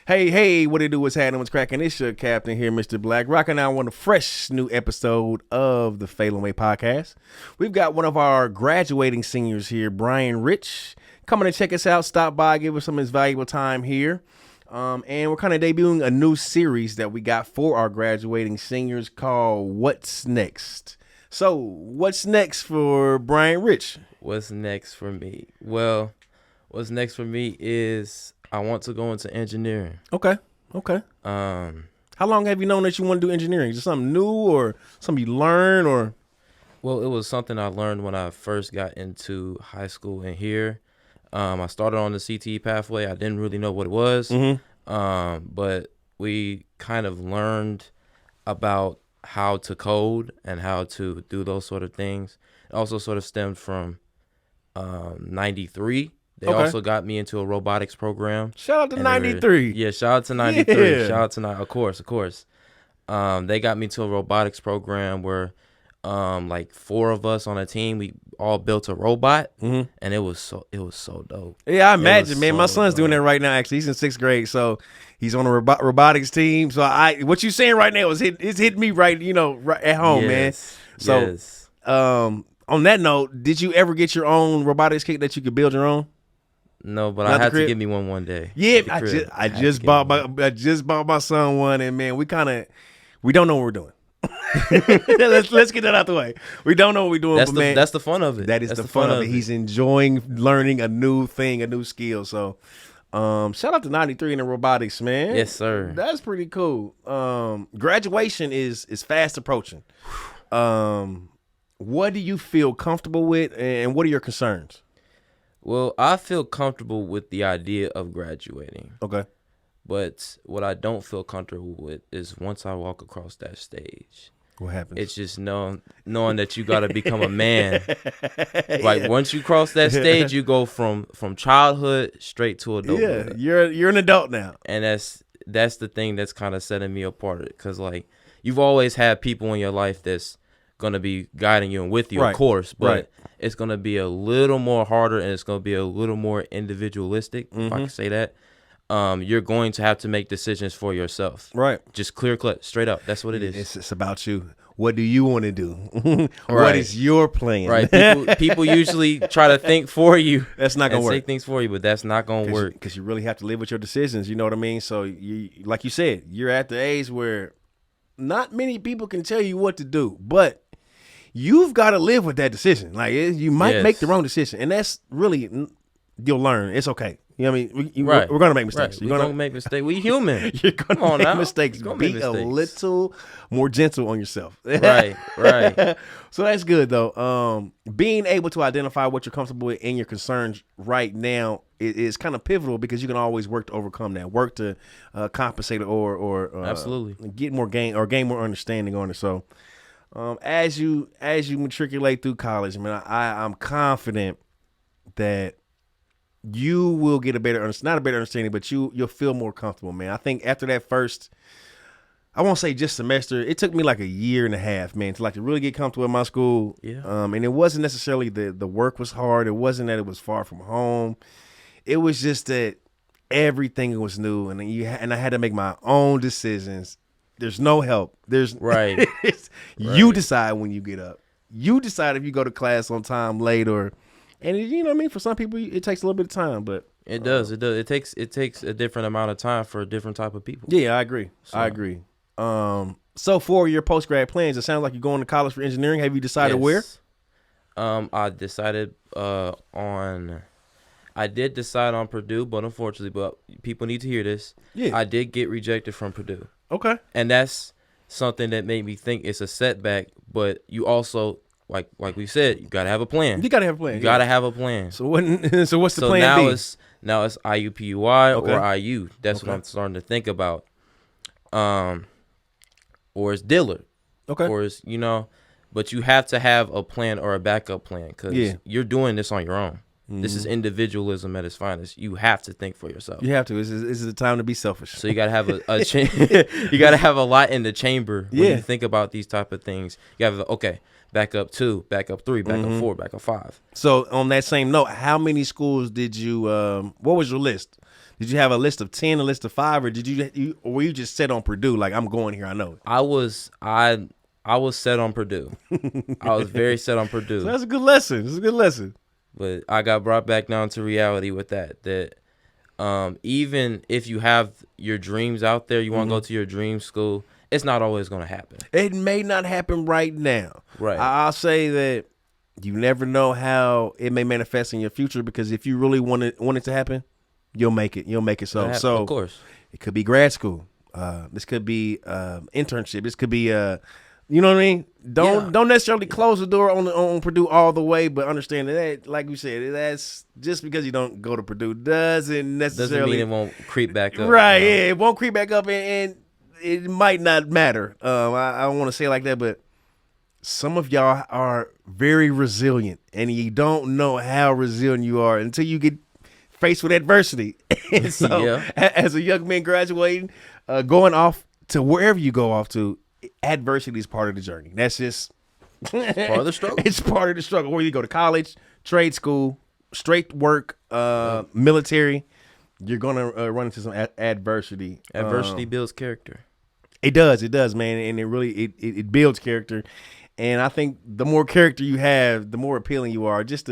Hey, what it do? What's happening? What's cracking? It's your captain here, Mr. Black, rocking out on a fresh new episode of the Phalen Way podcast. We've got one of our graduating seniors here, Bryant Rich, coming to check us out, stop by, give us some of his valuable time here. And we're kind of debuting a new series that we got for our graduating seniors called What's Next? So, what's next for Bryant Rich? What's next for me? Well, what's next for me is I want to go into engineering. Okay. How long have you known that you want to do engineering? Is it something new or something you learn or? Well, it was something I learned when I first got into high school and here. I started on the CTE pathway. I didn't really know what it was, but we kind of learned about how to code and how to do those sort of things. It also sort of stemmed from 93. They also got me into a robotics program. Shout out to 93. Yeah, shout out to 93. Yeah. Shout out to of course. They got me to a robotics program where like 4 of us on a team, we all built a robot, and it was so dope. Yeah, I imagine, man. My son's doing that right now. Actually, he's in 6th grade, so he's on a robotics team. So what you saying right now is hitting me right, right at home, man. So, on that note, did you ever get your own robotics kit that you could build your own? No, but I had to give me one day. Yeah, I just bought my son one, and man, we don't know what we're doing. let's get that out the way. We don't know what we're doing. That's the fun of it. That is the fun of it. He's enjoying learning a new thing, a new skill. So, shout out to 93 in the robotics, man. Yes, sir. That's pretty cool. Graduation is fast approaching. What do you feel comfortable with, and what are your concerns? Well, I feel comfortable with the idea of graduating. Okay. But what I don't feel comfortable with is once I walk across that stage. What happens? It's just knowing that you got to become a man. Like once you cross that stage, you go from childhood straight to adulthood. Yeah, you're an adult now. And that's the thing that's kind of setting me apart. Because like you've always had people in your life that's going to be guiding you and with you, of course. But it's going to be a little more harder and it's going to be a little more individualistic, if I can say that. You're going to have to make decisions for yourself. Right. Just clear cut, straight up. That's what it is. It's about you. What do you want to do? What is your plan? Right. People usually try to think for you. That's not going to work. Say things for you, but that's not going to work. Because you really have to live with your decisions. You know what I mean? So, like you said, you're at the age where not many people can tell you what to do, but you've got to live with that decision. Like, you might make the wrong decision, and that's really, you'll learn. It's okay. You know what I mean? We're going to make mistakes. We're going to make mistakes. We human. You're going to make mistakes. Be a little more gentle on yourself. Right. So that's good, though. Being able to identify what you're comfortable with and your concerns right now is kind of pivotal because you can always work to overcome that, work to compensate or absolutely get more gain more understanding on it. So as you matriculate through college, man, I'm confident that you will get not a better understanding, but you'll feel more comfortable, man. I think after that first, I won't say just semester, it took me like a year and a half, man, to really get comfortable in my school. Yeah. And it wasn't necessarily the work was hard. It wasn't that it was far from home. It was just that everything was new, and I had to make my own decisions. There's no help. You decide when you get up. You decide if you go to class on time, late, and you know what I mean? For some people, it takes a little bit of time, but it does. It takes a different amount of time for a different type of people. Yeah, I agree. So for your post-grad plans, it sounds like you're going to college for engineering. Have you decided where? I decided I did decide on Purdue, but unfortunately, people need to hear this. Yeah. I did get rejected from Purdue. Okay. And that's something that made me think it's a setback, but you also, like we said, you got to have a plan. You got to have a plan. You got to have a plan. So what's the plan B? Now it's IUPUI or IU. That's what I'm starting to think about. Or it's Dillard. Okay. Or it's, but you have to have a plan or a backup plan because you're doing this on your own. This is individualism at its finest. You have to think for yourself. You have to. This is the time to be selfish. So you gotta have you gotta have a lot in the chamber when you think about these type of things. You have back up 2, back up 3, back up 4, back up 5. So on that same note, how many schools did you? What was your list? Did you have a list of 10, a list of 5, or or were you just set on Purdue? Like, I'm going here. I know it. I was set on Purdue. I was very set on Purdue. So that's a good lesson. It's a good lesson. But I got brought back down to reality with that. Even if you have your dreams out there, you want to go to your dream school, it's not always going to happen. It may not happen right now. Right. I'll say that you never know how it may manifest in your future, because if you really want it to happen, you'll make it. You'll make it so. So of course, it could be grad school. This could be internship. This could be you know what I mean? Don't necessarily close the door on Purdue all the way, but understand that, like we said, that's just because you don't go to Purdue doesn't necessarily mean it won't creep back up. Right? Yeah, it won't creep back up, and it might not matter. I don't want to say it like that, but some of y'all are very resilient, and you don't know how resilient you are until you get faced with adversity. And so, as a young man graduating, going off to wherever you go off to, adversity is part of the journey. That's just part of the struggle. It's part of the struggle. Whether you go to college, trade school, straight work, military, you're gonna run into some adversity. Adversity builds character. It does, man, and it really it builds character. And I think the more character you have, the more appealing you are. Just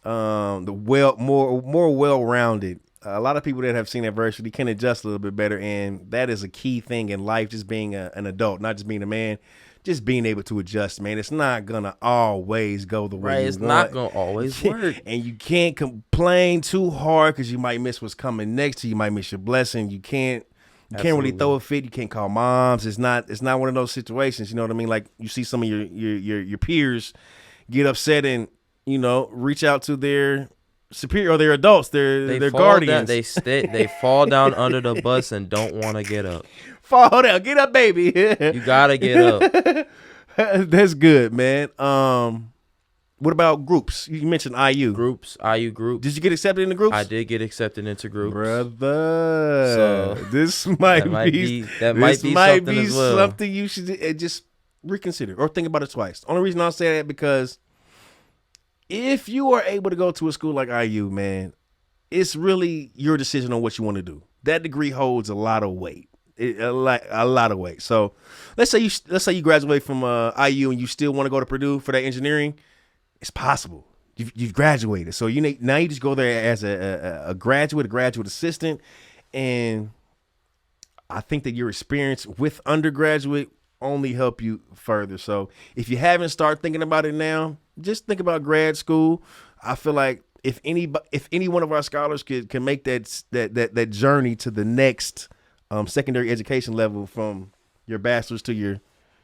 more well-rounded. A lot of people that have seen adversity can adjust a little bit better, and that is a key thing in life. Just being an adult, not just being a man, just being able to adjust. Man, it's not gonna always go the way you want. It's not gonna always work, and you can't complain too hard because you might miss what's coming next to you. You might miss your blessing. You can't really throw a fit. You can't call moms. It's not one of those situations. You know what I mean? Like, you see some of your peers get upset and, you know, reach out to their superior or their adults, their guardians. They fall down under the bus and don't want to get up. Fall down, get up, baby. You gotta get up. That's good, man. What about groups? You mentioned IU groups. Did you get accepted in the groups? I did get accepted into groups, brother. So this might be something you should just reconsider or think about it twice. The only reason I'll say that, because if you are able to go to a school like IU, man, it's really your decision on what you want to do. That degree holds a lot of weight, a lot of weight. So let's say you graduate from IU and you still want to go to Purdue for that engineering. It's possible. You've graduated, so now you just go there as a graduate assistant, and I think that your experience with undergraduate only help you further. So if you haven't started thinking about it now, just think about grad school. I feel like if any one of our scholars can make that journey to the next secondary education level, from your bachelor's to your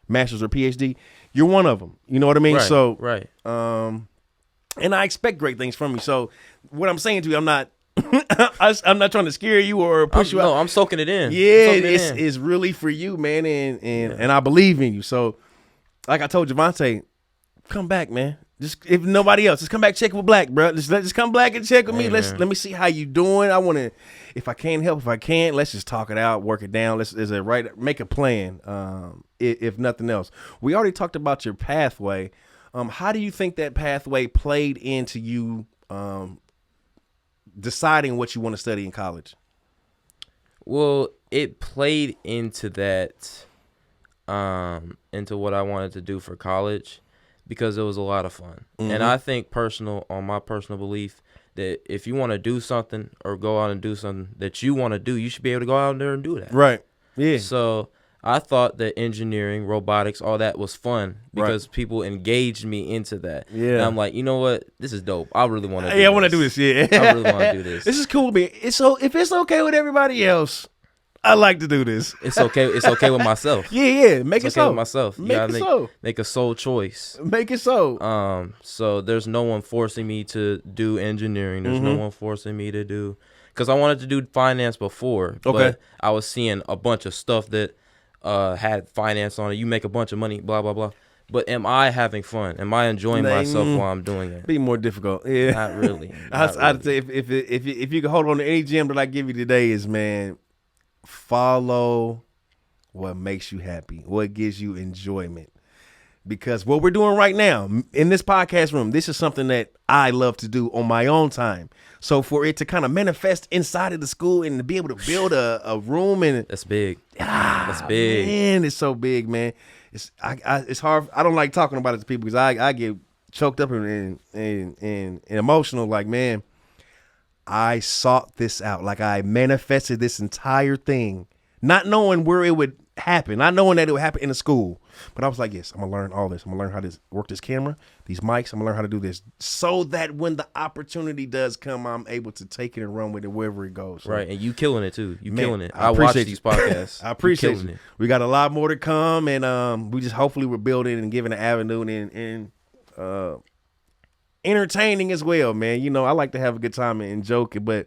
master's or PhD, you're one of them. You know what I mean? Right, so right. And I expect great things from you. So what I'm saying to you, I'm not I'm not trying to scare you or push you out. No, I'm soaking it in. Yeah, it's really for you, man, and I believe in you. So, like I told Javante, come back, man. Just, if nobody else, just come back, check with Black, bro. Just come back and check with me. Let me see how you doing. I want to, if I can't help, if I can't, let's just talk it out, work it down. Make a plan. If nothing else, we already talked about your pathway. How do you think that pathway played into you deciding what you want to study in college? Well, it played into that, into what I wanted to do for college, because it was a lot of fun. Mm-hmm. And I think on my personal belief, that if you want to do something or go out and do something that you want to do, you should be able to go out there and do that. Right. Yeah. So I thought that engineering, robotics, all that was fun because people engaged me into that. Yeah. And I'm like, you know what? This is dope. I really want to do this. I want to do this. Yeah. I really want to do this. This is cool to me. If it's okay with everybody else, I like to do this. It's okay. It's okay with myself. Yeah. Make it so. With myself. Make a sole choice. Make it so. So there's no one forcing me to do engineering. There's no one forcing me to do, because I wanted to do finance before. Okay. But I was seeing a bunch of stuff that had finance on it. You make a bunch of money, blah blah blah. but am I having fun? Am I enjoying myself while I'm doing it? Be more difficult. Yeah, not really. I'd say if you can hold on to any gem that I give you today is, man, follow what makes you happy, what gives you enjoyment. Because what we're doing right now in this podcast room, this is something that I love to do on my own time. So for it to kind of manifest inside of the school and to be able to build a room and that's big. That's big. Man, it's so big, man. It's hard. I don't like talking about it to people because I get choked up and emotional. Like, man, I sought this out. Like, I manifested this entire thing, not knowing where it would happen, not knowing that it would happen in the school. But I was like, yes, I'm gonna learn all this. I'm gonna learn how to work this camera, these mics. I'm gonna learn how to do this, so that when the opportunity does come, I'm able to take it and run with it wherever it goes. So, right, and you killing it too. You killing it. I watch these podcasts. I appreciate it. We got a lot more to come, and we just hopefully we're building and giving an avenue and entertaining as well, man. You know, I like to have a good time and joke it, but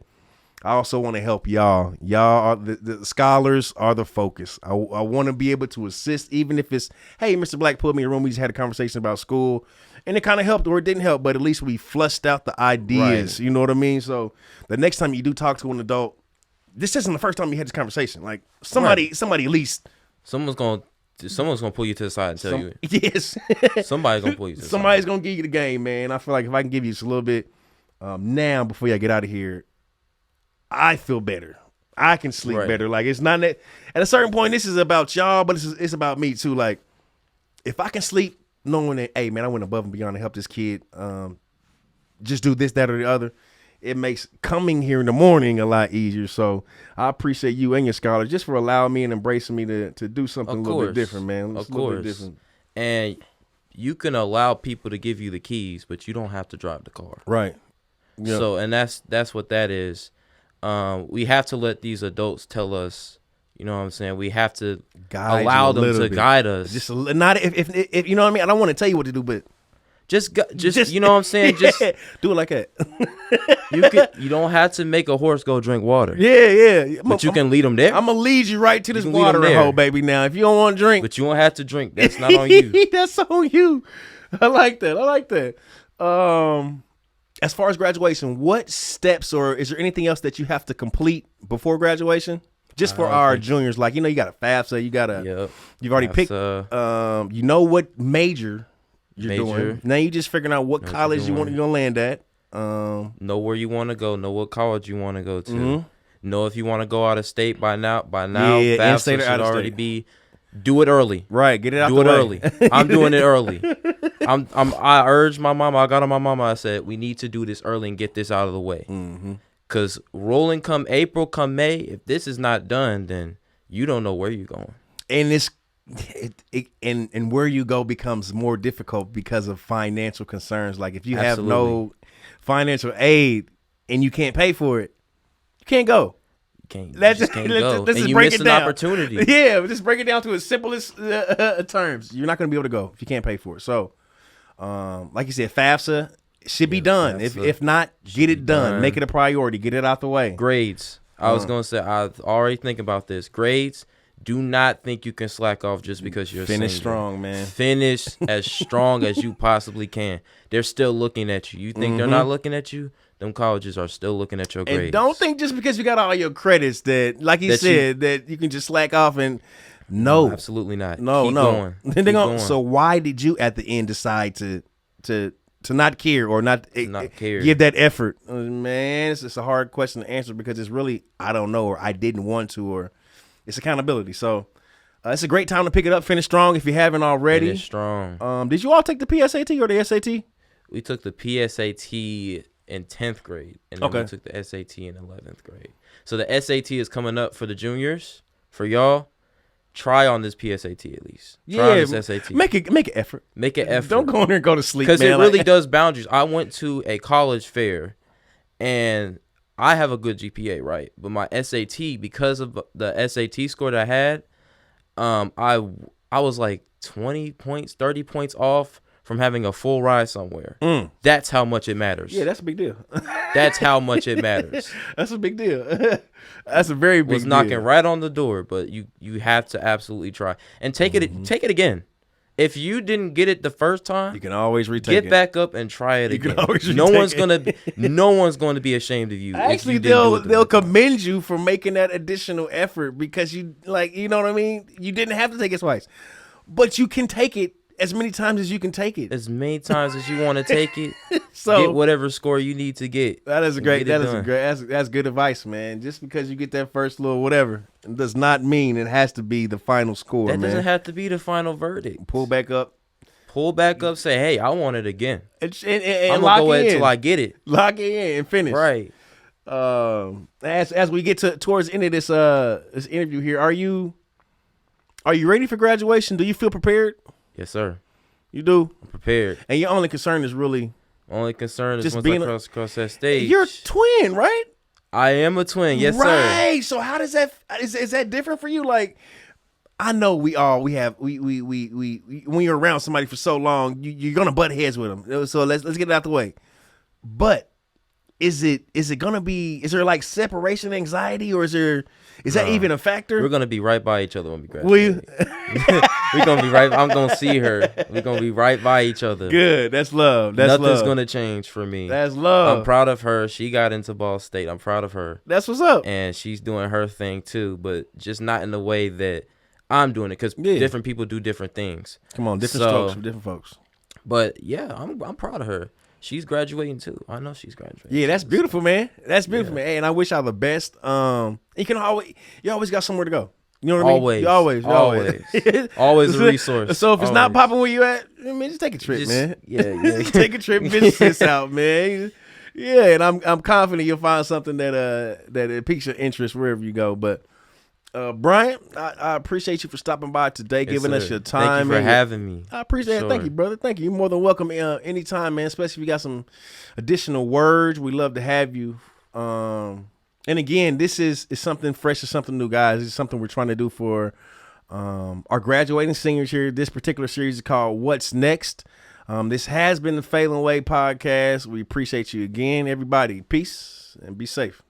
I also want to help y'all. Y'all are the scholars are the focus. I want to be able to assist, even if it's, hey, Mr. Black put me in a room. We just had a conversation about school, and it kind of helped or it didn't help, but at least we flushed out the ideas. Right. You know what I mean? So the next time you do talk to an adult, this isn't the first time you had this conversation. Like somebody at least. Someone's gonna pull you to the side and tell you. Yes. Somebody's gonna pull you to the Somebody's side. gonna give you the game, man. I feel like if I can give you just a little bit now before y'all get out of here, I feel better. I can sleep better. Like, it's not that at a certain point, this is about y'all, but it's about me too. Like, if I can sleep knowing that, hey, man, I went above and beyond to help this kid just do this, that, or the other, it makes coming here in the morning a lot easier. So I appreciate you and your scholars just for allowing me and embracing me to do something a little bit different, man. Of course. And you can allow people to give you the keys, but you don't have to drive the car. Right. Yep. So, and that's what that is. We have to let these adults tell us, you know what I'm saying? We have to allow them to guide us. Just not if you know what I mean? I don't want to tell you what to do, but just you know what I'm saying? Just do it like that. You don't have to make a horse go drink water. Yeah. But you can lead them there. I'm going to lead you right to this watering hole, baby, now. If you don't want to drink. But you don't have to drink. That's not on you. That's on you. I like that. As far as graduation, what steps or is there anything else that you have to complete before graduation? Just for our juniors, like, you know, you got a FAFSA, you've already picked, you know what major you're doing. Now you just figuring out what college you're going to land at. Know where you want to go. Know what college you want to go to. Mm-hmm. Know if you want to go out of state by now. Yeah, FAFSA should already be. Do it early. Right, get it out the way. Do it early. I'm doing it early. I urged my mama. I got on my mama. I said, we need to do this early and get this out of the way. Because rolling come April, come May, if this is not done, then you don't know where you're going. And and where you go becomes more difficult because of financial concerns. Like, if you have no financial aid and you can't pay for it, you can't go. Let's just break it down. Opportunity. Yeah, just break it down to its simplest terms. You're not going to be able to go if you can't pay for it. So, like you said, FAFSA should be done. If not, get it done. Make it a priority. Get it out the way. Grades. I was going to say, I already think about this. Grades. Do not think you can slack off just because you're finish strong, man. Finish as strong as you possibly can. They're still looking at you. You think they're not looking at you? Them colleges are still looking at your grades. And don't think just because you got all your credits that, like you said, that you can just slack off and no, absolutely not. No, Keep no. Going. Keep going. So why did you at the end decide to not care or not care? Give that effort, man. It's a hard question to answer because it's really I don't know or I didn't want to or it's accountability. So it's a great time to pick it up. Finish strong if you haven't already. Finish strong. Did you all take the PSAT or the SAT? We took the PSAT in 10th grade, and then we took the SAT in 11th grade. So the SAT is coming up for the juniors. For y'all, try on this PSAT at least. Try on this SAT. Make an effort. Make an effort. Don't go in there and go to sleep, because it really does boundaries. I went to a college fair, and I have a good GPA, right? But my SAT, because of the SAT score that I had, I was like 20 points, 30 points off from having a full ride somewhere. That's how much it matters. Yeah, that's a big deal. That's how much it matters. That's a big deal. That's a very big deal. Was knocking right on the door, but you have to absolutely try. And take it again. If you didn't get it the first time, you can always retake it. Get back up and try it again. No one's gonna be ashamed of you. Actually, they'll commend you for making that additional effort because you know what I mean? You didn't have to take it twice. But you can take it as many times as you can take it. As many times as you want to take it. So get whatever score you need to get. That's good advice, man. Just because you get that first little whatever, it does not mean it has to be the final score, man. That doesn't have to be the final verdict. Pull back up, say, hey, I want it again. And I'm gonna go ahead till I get it. Lock it in and finish. Right. As we get towards the end of this interview here, are you ready for graduation? Do you feel prepared? Yes, sir. You do? I'm prepared. And your only concern is really... Only concern is once I cross that stage. You're a twin, right? I am a twin. Yes, sir. Right. So how does that... Is that different for you? Like, I know we when you're around somebody for so long, you're going to butt heads with them. So let's get it out the way. But is there like separation anxiety, or is that even a factor? We're gonna be right by each other when we graduate. Will you? We're gonna be right. I'm gonna see her. We're gonna be right by each other. Good. That's love. Nothing's gonna change for me. That's love. I'm proud of her. She got into Ball State. I'm proud of her. That's what's up. And she's doing her thing too, but just not in the way that I'm doing it, because different people do different things. Come on, different strokes for different folks. But yeah, I'm proud of her. She's graduating too. I know she's graduating. Yeah, that's beautiful, man. That's beautiful, man. Hey, and I wish y'all the best. You always got somewhere to go. You know what I mean? Always. Always a resource. So if it's not popping where you at, man, just take a trip, man. Yeah. Take a trip, visit this out, man. Yeah, and I'm confident you'll find something that piques your interest wherever you go. But Bryant, I appreciate you for stopping by today, giving us your time. Thank you for having me. I appreciate it. Thank you, brother. Thank you. You're more than welcome anytime, man, especially if you got some additional words. We love to have you. And again, this is something fresh, it's something new, guys. It's something we're trying to do for our graduating seniors here. This particular series is called What's Next. This has been the Phalen Way podcast. We appreciate you again, everybody. Peace and be safe.